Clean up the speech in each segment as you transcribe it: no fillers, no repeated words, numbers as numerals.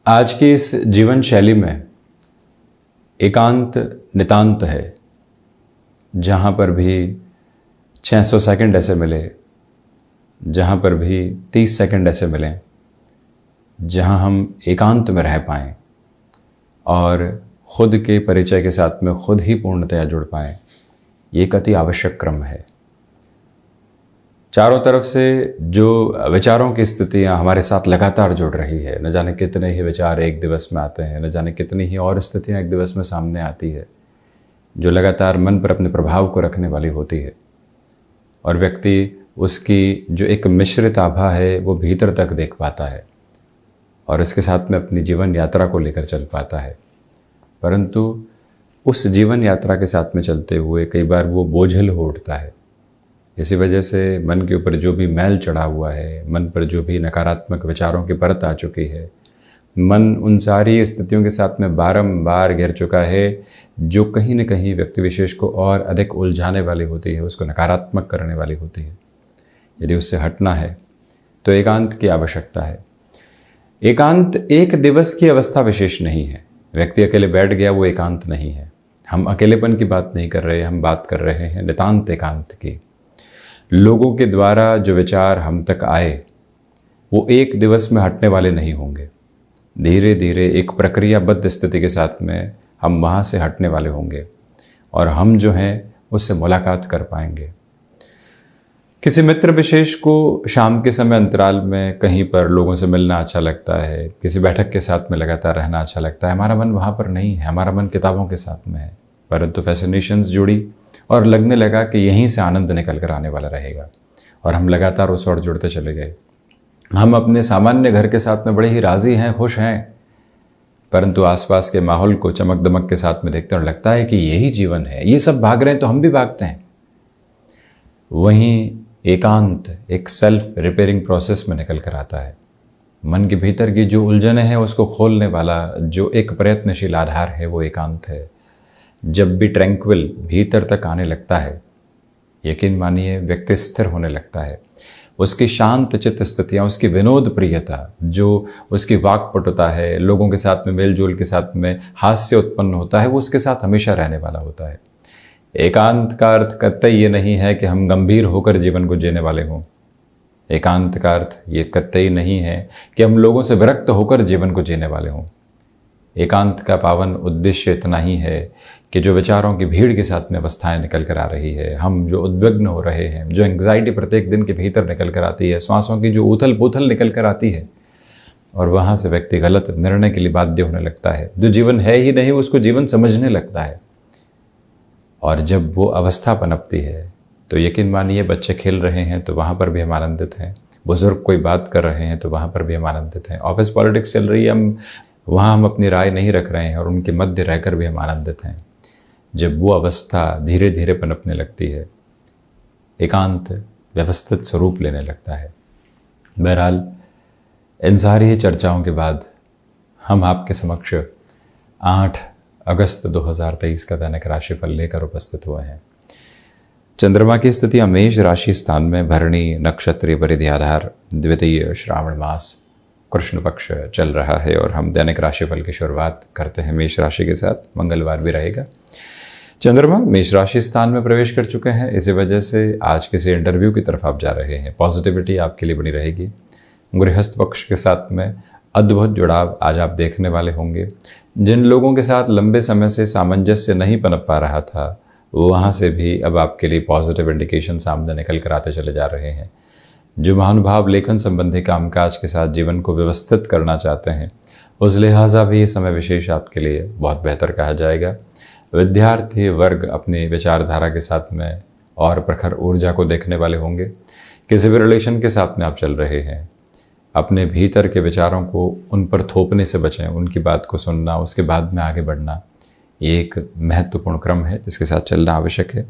आज की इस जीवन शैली में एकांत नितांत है। जहाँ पर भी 600 सेकंड ऐसे मिले, जहाँ पर भी 30 सेकंड ऐसे मिलें, जहाँ हम एकांत में रह पाएँ और खुद के परिचय के साथ में खुद ही पूर्णतया जुड़ पाएँ, ये एक अति आवश्यक क्रम है। चारों तरफ से जो विचारों की स्थितियाँ हमारे साथ लगातार जुड़ रही है, न जाने कितने ही विचार एक दिवस में आते हैं, न जाने कितनी ही और स्थितियाँ एक दिवस में सामने आती है, जो लगातार मन पर अपने प्रभाव को रखने वाली होती है। और व्यक्ति उसकी जो एक मिश्रित आभा है वो भीतर तक देख पाता है और इसके साथ में अपनी जीवन यात्रा को लेकर चल पाता है। परंतु उस जीवन यात्रा के साथ में चलते हुए कई बार वो बोझिल हो उठता है। इसी वजह से मन के ऊपर जो भी मैल चढ़ा हुआ है, मन पर जो भी नकारात्मक विचारों की परत आ चुकी है, मन उन सारी स्थितियों के साथ में बारंबार घिर चुका है, जो कहीं न कहीं व्यक्ति विशेष को और अधिक उलझाने वाली होती है, उसको नकारात्मक करने वाली होती है। यदि उससे हटना है तो एकांत की आवश्यकता है। एकांत एक दिवस की अवस्था विशेष नहीं है। व्यक्ति अकेले बैठ गया वो एकांत नहीं है। हम अकेलेपन की बात नहीं कर रहे, हम बात कर रहे हैं नितांत एकांत की। लोगों के द्वारा जो विचार हम तक आए वो एक दिवस में हटने वाले नहीं होंगे। धीरे धीरे एक प्रक्रियाबद्ध स्थिति के साथ में हम वहाँ से हटने वाले होंगे और हम जो हैं उससे मुलाकात कर पाएंगे। किसी मित्र विशेष को शाम के समय अंतराल में कहीं पर लोगों से मिलना अच्छा लगता है, किसी बैठक के साथ में लगातार रहना अच्छा लगता है। हमारा मन वहाँ पर नहीं है, हमारा मन किताबों के साथ में है। परंतु फैसिनेशंस जुड़ी और लगने लगा कि यहीं से आनंद निकल कर आने वाला रहेगा और हम लगातार उस ओर जुड़ते चले गए। हम अपने सामान्य घर के साथ में बड़े ही राज़ी हैं, खुश हैं, परंतु आसपास के माहौल को चमक दमक के साथ में देखते और लगता है कि यही जीवन है, ये सब भाग रहे हैं तो हम भी भागते हैं। वहीं एकांत एक सेल्फ रिपेयरिंग प्रोसेस में निकल कर आता है। मन के भीतर की जो उलझनें हैं उसको खोलने वाला जो एक प्रयत्नशील आधार है वो एकांत है। जब भी ट्रैंक्विल भीतर तक आने लगता है, यकीन मानिए व्यक्ति स्थिर होने लगता है। उसकी शांत चित्त स्थितियाँ, उसकी विनोद प्रियता, जो उसकी वाक्पटुता है, लोगों के साथ में मेलजोल के साथ में हास्य उत्पन्न होता है, वो उसके साथ हमेशा रहने वाला होता है। एकांत का अर्थ कतई ये नहीं है कि हम गंभीर होकर जीवन को जीने वाले हों। एकांत का अर्थ ये कतई नहीं है कि हम लोगों से विरक्त होकर जीवन को जीने वाले हों। एकांत का पावन उद्देश्य इतना ही है कि जो विचारों की भीड़ के साथ में अवस्थाएं निकल कर आ रही है, हम जो उद्विग्न हो रहे हैं, जो एंग्जाइटी प्रत्येक दिन के भीतर निकल कर आती है, श्वासों की जो उथल पुथल निकल कर आती है और वहाँ से व्यक्ति गलत निर्णय के लिए बाध्य होने लगता है। जो जीवन है ही नहीं उसको जीवन समझने लगता है। और जब वो अवस्था पनपती है तो यकीन मानिए बच्चे खेल रहे हैं तो वहाँ पर भी हम आनंदित हैं, बुजुर्ग कोई बात कर रहे हैं तो वहाँ पर भी हम आनंदित हैं, ऑफिस पॉलिटिक्स चल रही है, वहाँ हम अपनी राय नहीं रख रहे हैं और उनके मध्य रहकर भी हम आनंदित हैं। जब वो अवस्था धीरे धीरे पनपने लगती है, एकांत व्यवस्थित स्वरूप लेने लगता है। बहरहाल इन सारी ही चर्चाओं के बाद हम आपके समक्ष 8 अगस्त 2023 का दैनिक राशिफल लेकर उपस्थित हुए हैं। चंद्रमा की स्थिति मेष राशि स्थान में भरणी नक्षत्रीय परिध्याधार द्वितीय श्रावण मास कृष्ण पक्ष चल रहा है और हम दैनिक राशिफल की शुरुआत करते हैं मेष राशि के साथ। मंगलवार भी रहेगा। चंद्रमा मेष राशि स्थान में प्रवेश कर चुके हैं, इसी वजह से आज किसी इंटरव्यू की तरफ आप जा रहे हैं, पॉजिटिविटी आपके लिए बनी रहेगी। गृहस्थ पक्ष के साथ में अद्भुत जुड़ाव आज आप देखने वाले होंगे। जिन लोगों के साथ लंबे समय से सामंजस्य नहीं पनप पा रहा था, वहाँ से भी अब आपके लिए पॉजिटिव इंडिकेशन सामने निकल कर आते चले जा रहे हैं। जो महानुभाव लेखन संबंधी कामकाज के साथ जीवन को व्यवस्थित करना चाहते हैं, उस लिहाजा भी ये समय विशेष आपके लिए बहुत बेहतर कहा जाएगा। विद्यार्थी वर्ग अपनी विचारधारा के साथ में और प्रखर ऊर्जा को देखने वाले होंगे। किसी भी रिलेशन के साथ में आप चल रहे हैं, अपने भीतर के विचारों को उन पर थोपने से बचें, उनकी बात को सुनना, उसके बाद में आगे बढ़ना, ये एक महत्वपूर्ण क्रम है जिसके साथ चलना आवश्यक है।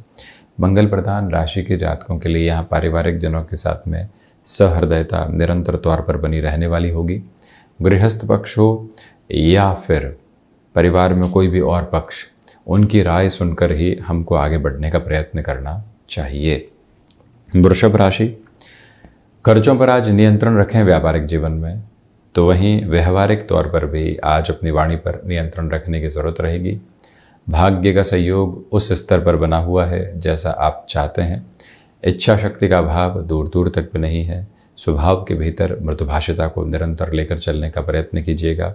मंगल प्रधान राशि के जातकों के लिए यहाँ पारिवारिक जनों के साथ में सहृदयता निरंतर तौर पर बनी रहने वाली होगी। गृहस्थ पक्ष हो या फिर परिवार में कोई भी और पक्ष, उनकी राय सुनकर ही हमको आगे बढ़ने का प्रयत्न करना चाहिए। वृषभ राशि, खर्चों पर आज नियंत्रण रखें व्यापारिक जीवन में। तो वहीं व्यवहारिक तौर पर भी आज अपनी वाणी पर नियंत्रण रखने की ज़रूरत रहेगी। भाग्य का सहयोग उस स्तर पर बना हुआ है जैसा आप चाहते हैं। इच्छा शक्ति का अभाव दूर दूर तक भी नहीं है। स्वभाव के भीतर मृदुभाषिता को निरंतर लेकर चलने का प्रयत्न कीजिएगा।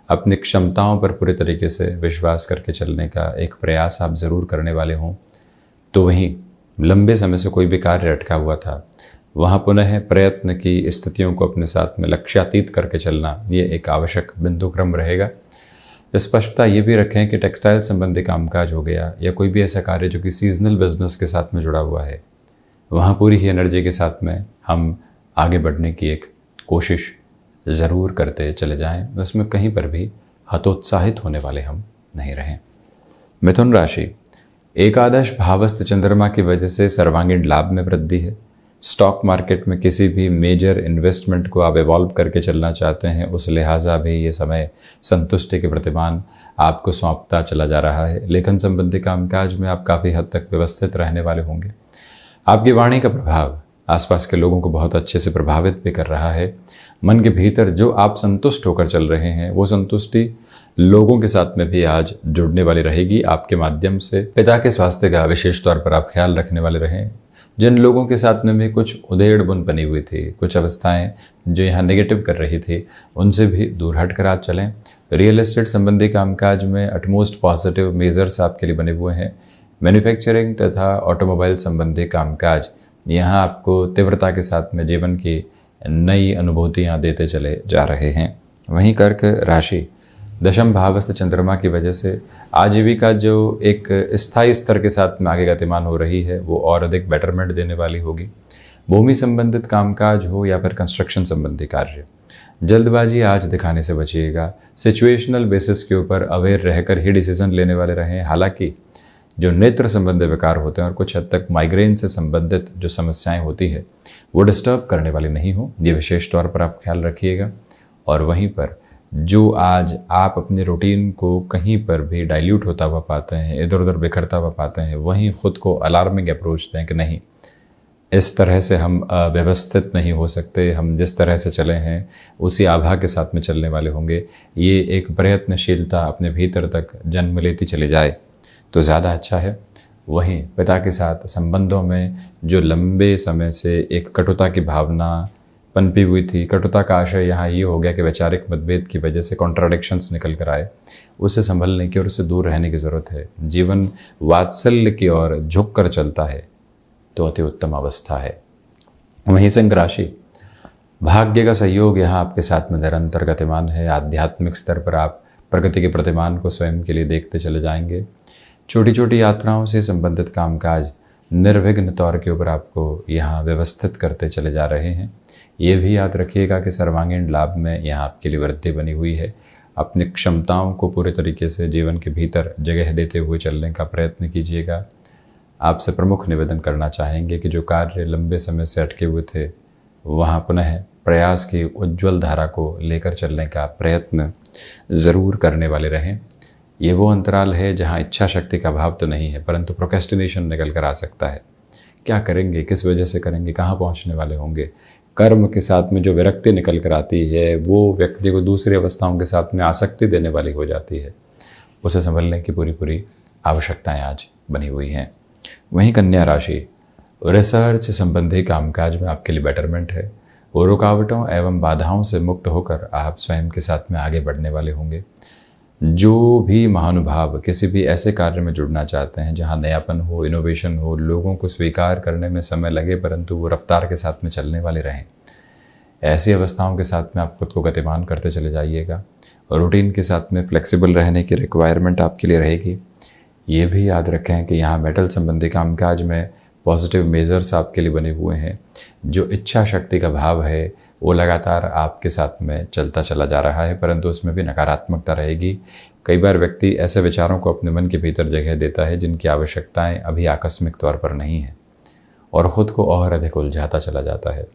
अपनी क्षमताओं पर पूरे तरीके से विश्वास करके चलने का एक प्रयास आप ज़रूर करने वाले हों। तो वहीं लंबे समय से कोई भी कार्य अटका हुआ था, वहाँ पुनः प्रयत्न की स्थितियों को अपने साथ में लक्ष्यातीत करके चलना, ये एक आवश्यक बिंदुक्रम रहेगा। स्पष्टता ये भी रखें कि टेक्सटाइल संबंधी कामकाज हो गया या कोई भी ऐसा कार्य जो कि सीजनल बिजनेस के साथ में जुड़ा हुआ है, वहाँ पूरी ही एनर्जी के साथ में हम आगे बढ़ने की एक कोशिश ज़रूर करते चले जाएं। उसमें कहीं पर भी हतोत्साहित होने वाले हम नहीं रहें। मिथुन राशि, एकादश भावस्थ चंद्रमा की वजह से सर्वांगीण लाभ में वृद्धि है। स्टॉक मार्केट में किसी भी मेजर इन्वेस्टमेंट को आप इवॉल्व करके चलना चाहते हैं, उस लिहाजा भी ये समय संतुष्टि के प्रतिमान आपको सौंपता चला जा रहा है। लेखन संबंधी कामकाज में आप काफ़ी हद तक व्यवस्थित रहने वाले होंगे। आपकी वाणी का प्रभाव आसपास के लोगों को बहुत अच्छे से प्रभावित भी कर रहा है। मन के भीतर जो आप संतुष्ट होकर चल रहे हैं, वो संतुष्टि लोगों के साथ में भी आज जुड़ने वाली रहेगी। आपके माध्यम से पिता के स्वास्थ्य का विशेष तौर पर आप ख्याल रखने वाले रहें। जिन लोगों के साथ में भी कुछ उधेड़ बुन बनी हुई थी, कुछ अवस्थाएं जो यहाँ नेगेटिव कर रही थी, उनसे भी दूर हटकर आज चलें। रियल एस्टेट संबंधी कामकाज में अटमोस्ट पॉजिटिव मेजर्स आपके लिए बने हुए हैं। मैन्युफैक्चरिंग तथा ऑटोमोबाइल संबंधी कामकाज यहाँ आपको तीव्रता के साथ में जीवन की नई अनुभूतियाँ देते चले जा रहे हैं। वहीं कर्क राशि, दशम भावस्थ चंद्रमा की वजह से आजीविका जो एक स्थायी स्तर के साथ में आगे गतिमान हो रही है, वो और अधिक बेटरमेंट देने वाली होगी। भूमि संबंधित कामकाज हो या फिर कंस्ट्रक्शन संबंधी कार्य, जल्दबाजी आज दिखाने से बचिएगा। सिचुएशनल बेसिस के ऊपर अवेयर रहकर ही डिसीजन लेने वाले रहें। हालांकि जो नेत्र संबंधी विकार होते हैं और कुछ हद तक माइग्रेन से संबंधित जो समस्याएं होती है, वो डिस्टर्ब करने वाली नहीं हो, ये विशेष तौर पर आप ख्याल रखिएगा। और वहीं पर जो आज आप अपने रूटीन को कहीं पर भी डाइल्यूट होता हुआ पाते हैं, इधर उधर बिखरता हुआ पाते हैं, वहीं खुद को अलार्मिंग अप्रोच दें कि नहीं, इस तरह से हम व्यवस्थित नहीं हो सकते। हम जिस तरह से चले हैं उसी आभा के साथ में चलने वाले होंगे। ये एक प्रयत्नशीलता अपने भीतर तक जन्म लेती चली जाए तो ज़्यादा अच्छा है। वहीं पिता के साथ संबंधों में जो लंबे समय से एक कटुता की भावना पनपी हुई थी, कटुता का आशय यहाँ ये हो गया कि वैचारिक मतभेद की वजह से कॉन्ट्राडिक्शंस निकल कर आए, उसे संभलने की और उससे दूर रहने की ज़रूरत है। जीवन वात्सल्य की ओर झुक कर चलता है तो अति उत्तम अवस्था है। वहीं सिंह राशि, भाग्य का सहयोग यहाँ आपके साथ में निरंतर गतिमान है। आध्यात्मिक स्तर पर आप प्रगति के प्रतिमान को स्वयं के लिए देखते चले जाएंगे। छोटी छोटी यात्राओं से संबंधित कामकाज निर्विघ्न तौर के ऊपर आपको यहाँ व्यवस्थित करते चले जा रहे हैं। ये भी याद रखिएगा कि सर्वांगीण लाभ में यहाँ आपके लिए वृद्धि बनी हुई है। अपनी क्षमताओं को पूरे तरीके से जीवन के भीतर जगह देते हुए चलने का प्रयत्न कीजिएगा। आपसे प्रमुख निवेदन करना चाहेंगे कि जो कार्य लंबे समय से अटके हुए थे, वहाँ पुनः प्रयास की उज्ज्वल धारा को लेकर चलने का प्रयत्न ज़रूर करने वाले रहें। ये वो अंतराल है जहाँ इच्छा शक्ति का अभाव तो नहीं है, परंतु प्रोक्रेस्टिनेशन निकल कर आ सकता है। क्या करेंगे, किस वजह से करेंगे, कहाँ पहुँचने वाले होंगे। कर्म के साथ में जो विरक्ति निकल कर आती है, वो व्यक्ति को दूसरी अवस्थाओं के साथ में आसक्ति देने वाली हो जाती है। उसे संभलने की पूरी आवश्यकताएं आज बनी हुई हैं। वहीं कन्या राशि, रिसर्च संबंधी कामकाज में आपके लिए बेटरमेंट है। वो रुकावटों एवं बाधाओं से मुक्त होकर आप स्वयं के साथ में आगे बढ़ने वाले होंगे। जो भी महानुभाव किसी भी ऐसे कार्य में जुड़ना चाहते हैं जहां नयापन हो, इनोवेशन हो, लोगों को स्वीकार करने में समय लगे परंतु वो रफ्तार के साथ में चलने वाले रहें, ऐसी अवस्थाओं के साथ में आप खुद को गतिमान करते चले जाइएगा। रूटीन के साथ में फ्लेक्सिबल रहने की रिक्वायरमेंट आपके लिए रहेगी। ये भी याद रखें कि यहाँ मेटल संबंधी कामकाज में पॉजिटिव मेजर्स आपके लिए बने हुए हैं। जो इच्छा शक्ति का भाव है वो लगातार आपके साथ में चलता चला जा रहा है, परंतु उसमें भी नकारात्मकता रहेगी। कई बार व्यक्ति ऐसे विचारों को अपने मन के भीतर जगह देता है जिनकी आवश्यकताएं अभी आकस्मिक तौर पर नहीं है और ख़ुद को और अधिक उलझाता चला जाता है।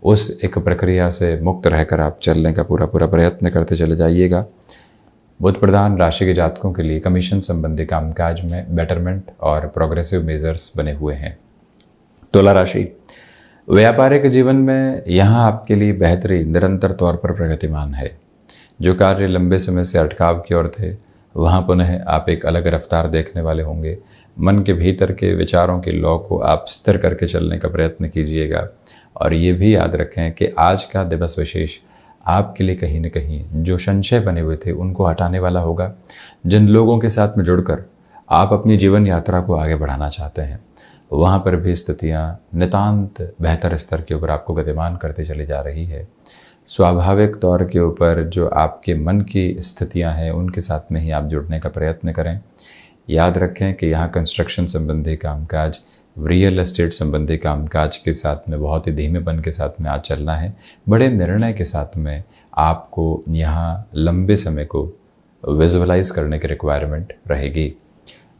उस एक प्रक्रिया से मुक्त रहकर आप चलने का पूरा प्रयत्न करते चले जाइएगा। बुध प्रधान राशि के जातकों के लिए कमीशन संबंधी कामकाज में बेटरमेंट और प्रोग्रेसिव मेजर्स बने हुए हैं। तुला राशि, व्यापारिक जीवन में यहाँ आपके लिए बेहतरी निरंतर तौर पर प्रगतिमान है। जो कार्य लंबे समय से अटकाव की ओर थे, वहाँ पुनः आप एक अलग रफ्तार देखने वाले होंगे। मन के भीतर के विचारों की लौ को आप स्थिर करके चलने का प्रयत्न कीजिएगा। और ये भी याद रखें कि आज का दिवस विशेष आपके लिए कहीं न कहीं जो संशय बने हुए थे उनको हटाने वाला होगा। जिन लोगों के साथ में जुड़कर आप अपनी जीवन यात्रा को आगे बढ़ाना चाहते हैं, वहाँ पर भी स्थितियाँ नितांत बेहतर स्तर के ऊपर आपको गतिमान करती चली जा रही है। स्वाभाविक तौर के ऊपर जो आपके मन की स्थितियाँ हैं उनके साथ में ही आप जुड़ने का प्रयत्न करें। याद रखें कि यहाँ कंस्ट्रक्शन संबंधी कामकाज, रियल एस्टेट संबंधी कामकाज के साथ में बहुत ही धीमेपन के साथ में आज चलना है। बड़े निर्णय के साथ में आपको यहाँ लंबे समय को विजुअलाइज करने की रिक्वायरमेंट रहेगी।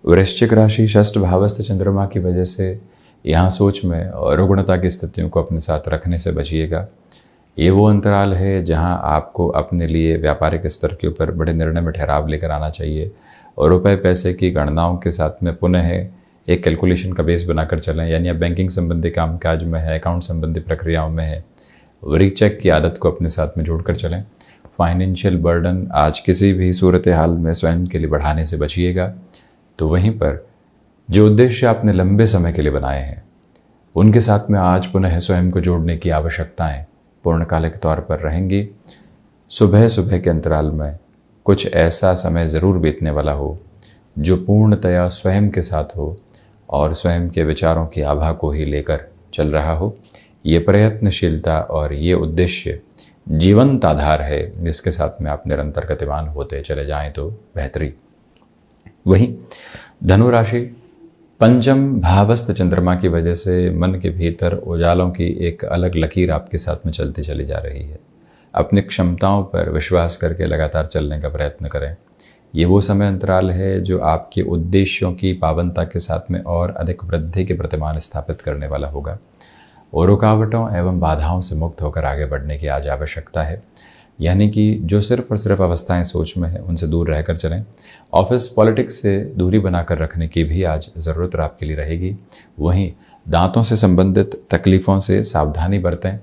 वृश्चिक राशि, षष्ठ भावस्थ चंद्रमा की वजह से यहाँ सोच में और रुग्णता की स्थितियों को अपने साथ रखने से बचिएगा। ये वो अंतराल है जहाँ आपको अपने लिए व्यापारिक स्तर के ऊपर बड़े निर्णय में ठहराव लेकर आना चाहिए और रुपए पैसे की गणनाओं के साथ में पुनः एक कैलकुलेशन का बेस बनाकर चलें। यानी आप बैंकिंग संबंधी कामकाज में है, अकाउंट संबंधी प्रक्रियाओं में है, रीचेक की आदत को अपने साथ में जोड़कर चलें। फाइनेंशियल बर्डन आज किसी भी सूरत हाल में स्वयं के लिए बढ़ाने से बचिएगा। तो वहीं पर जो उद्देश्य आपने लंबे समय के लिए बनाए हैं उनके साथ में आज पुनः स्वयं को जोड़ने की आवश्यकताएं पूर्णकालिक तौर पर रहेंगी। सुबह सुबह के अंतराल में कुछ ऐसा समय ज़रूर बीतने वाला हो जो पूर्णतया स्वयं के साथ हो और स्वयं के विचारों की आभा को ही लेकर चल रहा हो। ये प्रयत्नशीलता और ये उद्देश्य जीवंत आधार है जिसके साथ में आप निरंतर गतिमान होते चले जाएं तो बेहतरी। वहीं धनु राशि, पंचम भावस्थ चंद्रमा की वजह से मन के भीतर उजालों की एक अलग लकीर आपके साथ में चलती चली जा रही है। अपनी क्षमताओं पर विश्वास करके लगातार चलने का प्रयत्न करें। ये वो समय अंतराल है जो आपके उद्देश्यों की पावनता के साथ में और अधिक वृद्धि के प्रतिमान स्थापित करने वाला होगा और रुकावटों एवं बाधाओं से मुक्त होकर आगे बढ़ने की आज आवश्यकता है। यानी कि जो सिर्फ और सिर्फ अवस्थाएं सोच में हैं उनसे दूर रहकर चलें। ऑफिस पॉलिटिक्स से दूरी बनाकर रखने की भी आज ज़रूरत आपके लिए रहेगी। वहीं दांतों से संबंधित तकलीफ़ों से सावधानी बरतें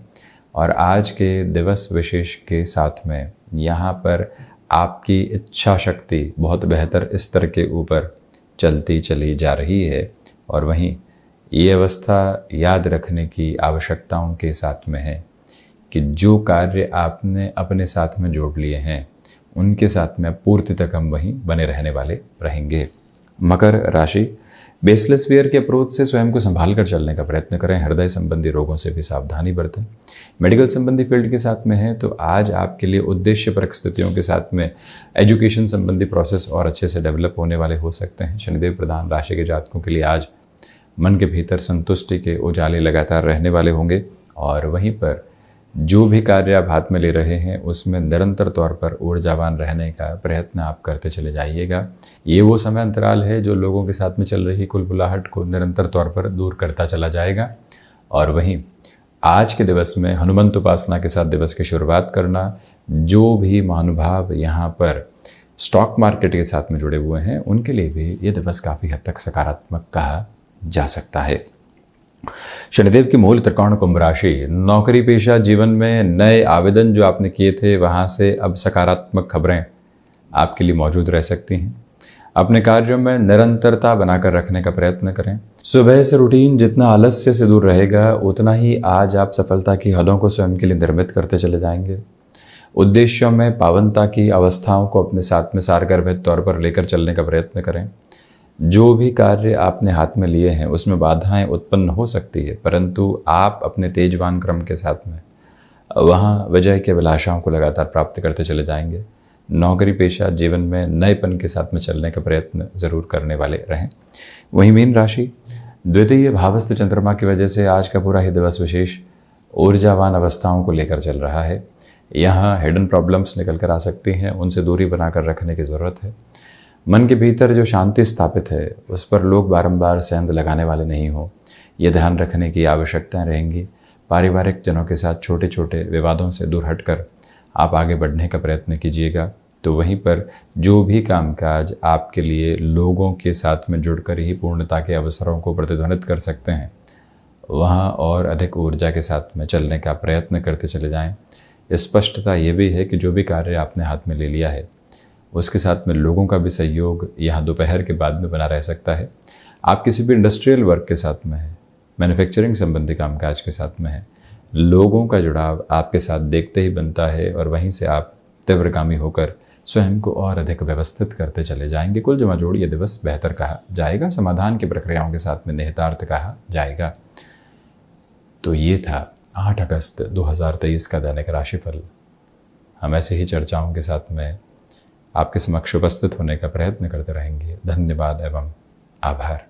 और आज के दिवस विशेष के साथ में यहाँ पर आपकी इच्छा शक्ति बहुत बेहतर स्तर के ऊपर चलती चली जा रही है। और वहीं ये अवस्था याद रखने की आवश्यकताओं के साथ में है कि जो कार्य आपने अपने साथ में जोड़ लिए हैं उनके साथ में पूर्ति तक हम वहीं बने रहने वाले रहेंगे। मकर राशि, बेसलेस फियर के अप्रोच से स्वयं को संभाल कर चलने का प्रयत्न करें। हृदय संबंधी रोगों से भी सावधानी बरतें। मेडिकल संबंधी फील्ड के साथ में है तो आज आपके लिए उद्देश्य परक स्थितियों के साथ में एजुकेशन संबंधी प्रोसेस और अच्छे से डेवलप होने वाले हो सकते हैं। शनिदेव प्रधान राशि के जातकों के लिए आज मन के भीतर संतुष्टि के उजाले लगातार रहने वाले होंगे और वहीं पर जो भी कार्य आप हाथ में ले रहे हैं उसमें निरंतर तौर पर ऊर्जावान रहने का प्रयत्न आप करते चले जाइएगा। ये वो समय अंतराल है जो लोगों के साथ में चल रही कुलबुलाहट को निरंतर तौर पर दूर करता चला जाएगा। और वहीं आज के दिवस में हनुमंत उपासना के साथ दिवस की शुरुआत करना। जो भी महानुभाव यहाँ पर स्टॉक मार्केट के साथ में जुड़े हुए हैं उनके लिए भी ये दिवस काफ़ी हद तक सकारात्मक कहा जा सकता है। शनिदेव की मूल त्रिकोण कुंभ राशि, नौकरी पेशा जीवन में नए आवेदन जो आपने किए थे वहाँ से अब सकारात्मक खबरें आपके लिए मौजूद रह सकती हैं। अपने कार्यों में निरंतरता बनाकर रखने का प्रयत्न करें। सुबह से रूटीन जितना आलस्य से दूर रहेगा उतना ही आज आप सफलता की हदों को स्वयं के लिए निर्मित करते चले जाएंगे। उद्देश्यों में पावनता की अवस्थाओं को अपने साथ में सारगर्भित तौर पर लेकर चलने का प्रयत्न करें। जो भी कार्य आपने हाथ में लिए हैं उसमें बाधाएं उत्पन्न हो सकती है, परंतु आप अपने तेजवान क्रम के साथ में वहाँ विजय के अभिलाषाओं को लगातार प्राप्त करते चले जाएंगे। नौकरी पेशा जीवन में नएपन के साथ में चलने का प्रयत्न ज़रूर करने वाले रहें। वहीं मीन राशि, द्वितीय भावस्थ चंद्रमा की वजह से आज का पूरा ही दिवस विशेष ऊर्जावान अवस्थाओं को लेकर चल रहा है। यहाँ हिडन प्रॉब्लम्स निकल कर आ सकती हैं, उनसे दूरी बनाकर रखने की ज़रूरत है। मन के भीतर जो शांति स्थापित है उस पर लोग बारंबार सेंध लगाने वाले नहीं हो, ये ध्यान रखने की आवश्यकताएं रहेंगी। पारिवारिक जनों के साथ छोटे छोटे विवादों से दूर हटकर आप आगे बढ़ने का प्रयत्न कीजिएगा। तो वहीं पर जो भी कामकाज आपके लिए लोगों के साथ में जुड़कर ही पूर्णता के अवसरों को प्रतिध्वनित कर सकते हैं वहाँ और अधिक ऊर्जा के साथ में चलने का प्रयत्न करते चले जाएं। स्पष्टता ये भी है कि जो भी कार्य आपने हाथ में ले लिया है उसके साथ में लोगों का भी सहयोग यहाँ दोपहर के बाद में बना रह सकता है। आप किसी भी इंडस्ट्रियल वर्क के साथ में हैं, मैन्युफैक्चरिंग संबंधी कामकाज के साथ में हैं, लोगों का जुड़ाव आपके साथ देखते ही बनता है और वहीं से आप तीव्रगामी होकर स्वयं को और अधिक व्यवस्थित करते चले जाएंगे। कुल जमा जोड़ ये दिवस बेहतर कहा जाएगा, समाधान की प्रक्रियाओं के साथ में निहितार्थ कहा जाएगा। तो ये था 8 अगस्त 2023 का दैनिक राशिफल। हम ऐसे ही चर्चाओं के साथ में आपके समक्ष उपस्थित होने का प्रयत्न करते रहेंगे। धन्यवाद एवं आभार।